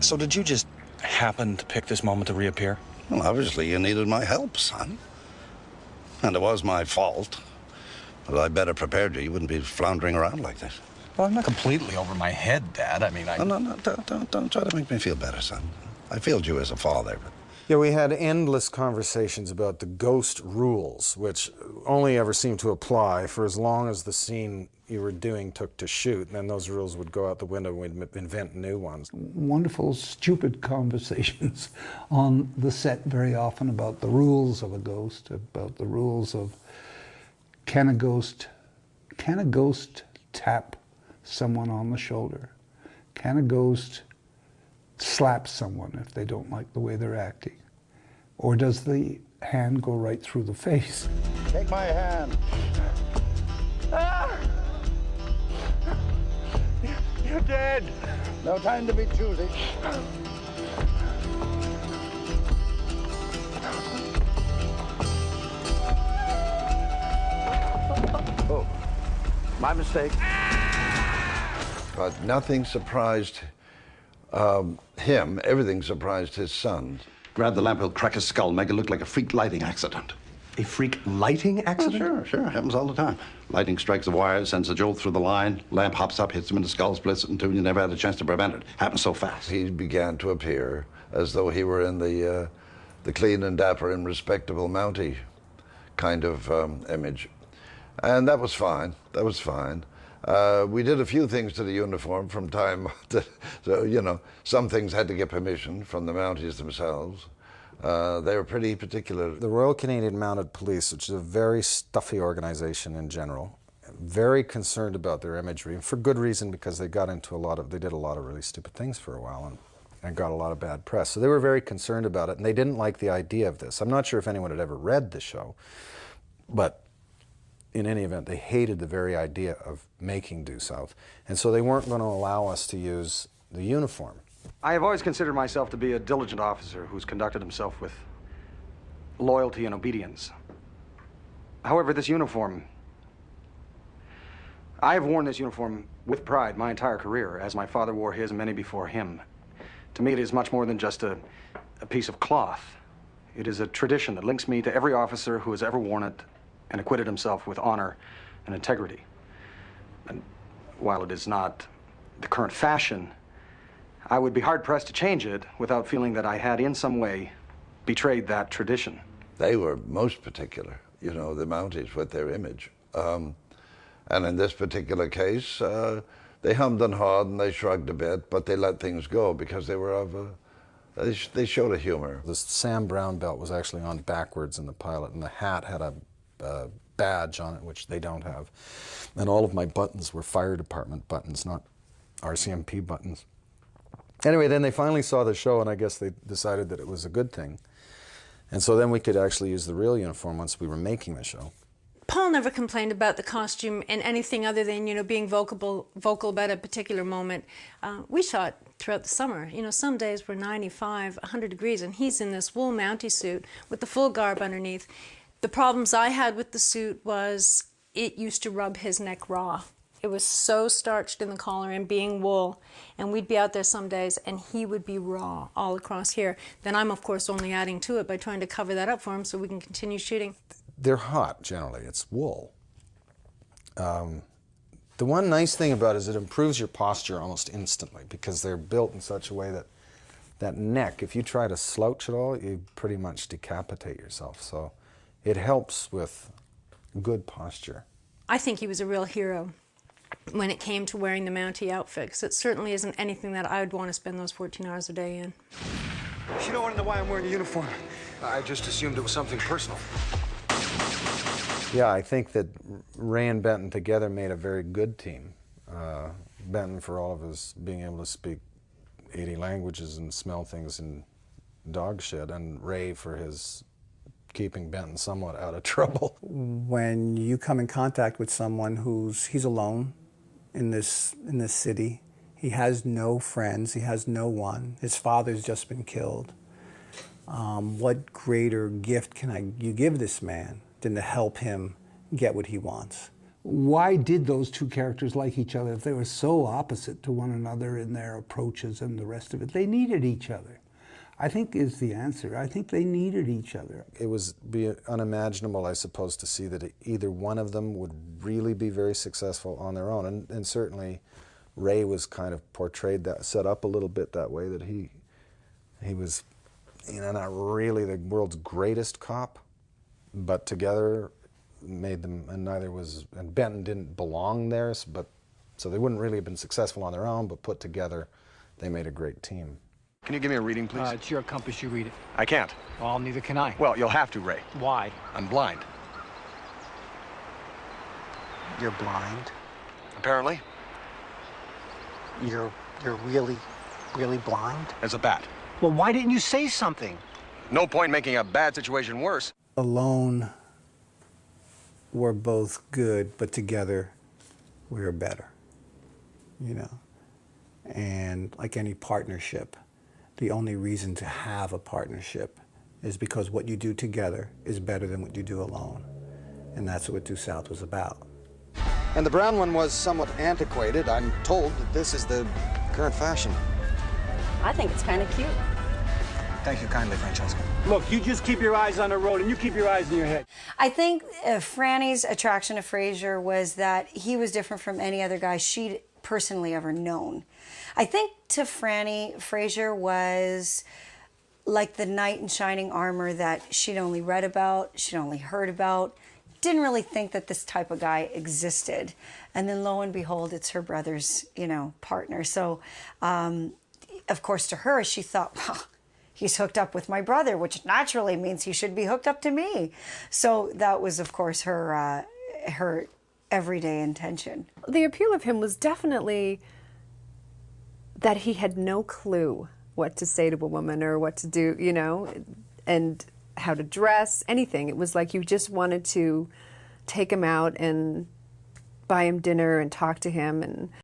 So did you just happen to pick this moment to reappear? Well, obviously you needed my help, son. And it was my fault. But I better prepared you. You wouldn't be floundering around like this. Well, I'm not completely over my head, Dad. I mean, No, don't try to make me feel better, son. I failed you as a father, but... Yeah, we had endless conversations about the ghost rules, which only ever seemed to apply for as long as the scene you were doing took to shoot, and then those rules would go out the window and we'd invent new ones. Wonderful, stupid conversations on the set very often about the rules of a ghost, about the rules of can a ghost tap someone on the shoulder? Can a ghost slap someone if they don't like the way they're acting? Or does the hand go right through the face? Take my hand. Ah! You're dead. No time to be choosy. Oh, my mistake. But nothing surprised him. Everything surprised his son. Grab the lamp, he'll crack his skull, make it look like a freak lighting accident. a freak lighting accident? Oh, sure. Happens all the time. Lightning strikes the wire, sends a jolt through the line, lamp hops up, hits him in the skull, splits it in two, and you never had a chance to prevent it. Happens so fast. He began to appear as though he were in the clean and dapper and respectable Mountie kind of image. And that was fine. We did a few things to the uniform from time to, so, you know, some things had to get permission from the Mounties themselves. They were pretty particular. The Royal Canadian Mounted Police, which is a very stuffy organization in general, very concerned about their imagery, and for good reason, because they got into they did a lot of really stupid things for a while and got a lot of bad press. So they were very concerned about it, and they didn't like the idea of this. I'm not sure if anyone had ever read the show, but in any event, they hated the very idea of making Due South, and so they weren't going to allow us to use the uniform. I have always considered myself to be a diligent officer who's conducted himself with loyalty and obedience. However, this uniform, I have worn this uniform with pride my entire career, as my father wore his and many before him. To me, it is much more than just a piece of cloth. It is a tradition that links me to every officer who has ever worn it and acquitted himself with honor and integrity. And while it is not the current fashion, I would be hard-pressed to change it without feeling that I had in some way betrayed that tradition. They were most particular, you know, the Mounties with their image. And in this particular case, they hummed and hawed and they shrugged a bit, but they let things go because they were they showed a humor. The Sam Brown belt was actually on backwards in the pilot, and the hat had a badge on it, which they don't have. And all of my buttons were fire department buttons, not RCMP buttons. Anyway, then they finally saw the show, and I guess they decided that it was a good thing. And so then we could actually use the real uniform once we were making the show. Paul never complained about the costume and anything other than, you know, being vocal about a particular moment. We shot throughout the summer. You know, some days were 95, 100 degrees, and he's in this wool Mountie suit with the full garb underneath. The problems I had with the suit was it used to rub his neck raw. It was so starched in the collar and being wool, and we'd be out there some days and he would be raw all across here. Then I'm, of course, only adding to it by trying to cover that up for him so we can continue shooting. They're hot, generally. It's wool. The one nice thing about it is it improves your posture almost instantly because they're built in such a way that that neck, if you try to slouch at all, you pretty much decapitate yourself. So it helps with good posture. I think he was a real hero when it came to wearing the Mountie outfit, because it certainly isn't anything that I would want to spend those 14 hours a day in. You don't want to know why I'm wearing a uniform. I just assumed it was something personal. Yeah, I think that Ray and Benton together made a very good team. Benton for all of his being able to speak 80 languages and smell things in dog shit, and Ray for his keeping Benton somewhat out of trouble. When you come in contact with someone he's alone in this city, he has no friends, he has no one. His father's just been killed. What greater gift can you give this man than to help him get what he wants? why did those two characters like each other if they were so opposite to one another in their approaches and the rest of it? They needed each other, I think, is the answer. I think they needed each other. It was unimaginable, I suppose, to see that either one of them would really be very successful on their own. And certainly Ray was kind of portrayed that, set up a little bit that way, that he was, you know, not really the world's greatest cop, but together made them, and Benton didn't belong there, but so they wouldn't really have been successful on their own, but put together, they made a great team. Can you give me a reading, please? It's your compass, you read it. I can't. Well, neither can I. Well, you'll have to, Ray. Why? I'm blind. You're blind? Apparently. You're really, really blind? As a bat. Well, why didn't you say something? No point making a bad situation worse. Alone, we're both good, but together, we're better, you know? And like any partnership, the only reason to have a partnership is because what you do together is better than what you do alone. And that's what Due South was about. And the brown one was somewhat antiquated. I'm told that this is the current fashion. I think it's kind of cute. Thank you kindly, Francesca. Look, you just keep your eyes on the road and you keep your eyes in your head. I think Franny's attraction to Fraser was that he was different from any other guy she'd personally ever known. I think to Franny, Fraser was like the knight in shining armor that she'd only read about, she'd only heard about, didn't really think that this type of guy existed. And then lo and behold, it's her brother's, you know, partner. So, of course, to her, she thought, well, he's hooked up with my brother, which naturally means he should be hooked up to me. So that was, of course, her everyday intention. The appeal of him was definitely that he had no clue what to say to a woman or what to do, you know, and how to dress, anything. It was like you just wanted to take him out and buy him dinner and talk to him. And